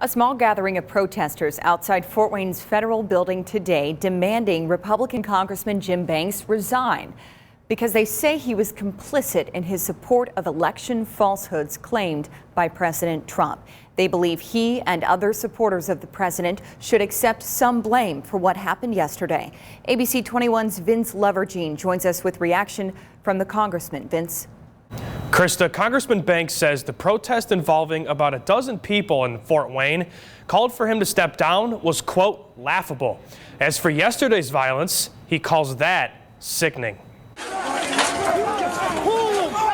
A small gathering of protesters outside Fort Wayne's federal building today demanding Republican Congressman Jim Banks resign because they say he was complicit in his support of election falsehoods claimed by President Trump. They believe he and other supporters of the president should accept some blame for what happened yesterday. ABC 21's Vince Levergine joins us with reaction from the congressman. Vince. Krista, Congressman Banks says the protest involving about a dozen people in Fort Wayne called for him to step down was, quote, laughable. As for yesterday's violence, he calls that sickening.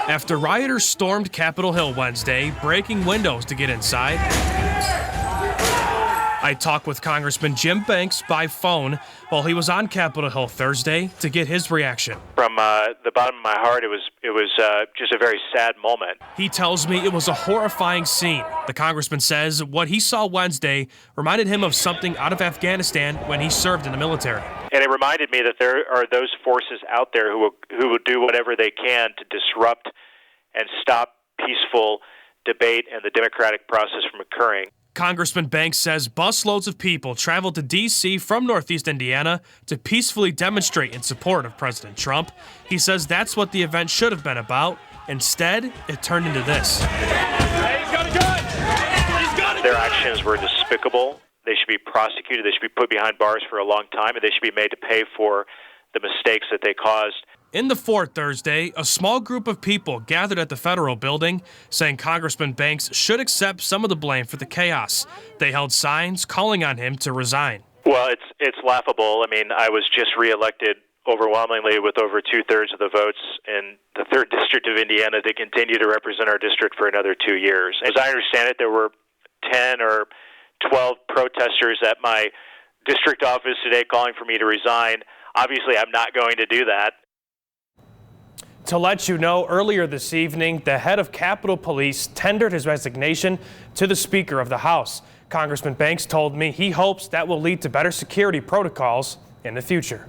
After rioters stormed Capitol Hill Wednesday, breaking windows to get inside, I talked with Congressman Jim Banks by phone while he was on Capitol Hill Thursday to get his reaction. From the bottom of my heart, it was just a very sad moment. He tells me it was a horrifying scene. The congressman says what he saw Wednesday reminded him of something out of Afghanistan when he served in the military. And it reminded me that there are those forces out there who will do whatever they can to disrupt and stop peaceful debate and the democratic process from occurring. Congressman Banks says busloads of people traveled to D.C. from Northeast Indiana to peacefully demonstrate in support of President Trump. He says that's what the event should have been about. Instead, it turned into this. Their actions were despicable. They should be prosecuted. They should be put behind bars for a long time, and they should be made to pay for the mistakes that they caused. In the fort Thursday, a small group of people gathered at the federal building saying Congressman Banks should accept some of the blame for the chaos. They held signs calling on him to resign. Well, it's laughable. I mean, I was just reelected overwhelmingly with over 2/3 of the votes in the 3rd District of Indiana to continue to represent our district for another 2 years. As I understand it, there were 10 or 12 protesters at my district office today calling for me to resign. Obviously, I'm not going to do that. To let you know, earlier this evening, the head of Capitol Police tendered his resignation to the Speaker of the House. Congressman Banks told me he hopes that will lead to better security protocols in the future.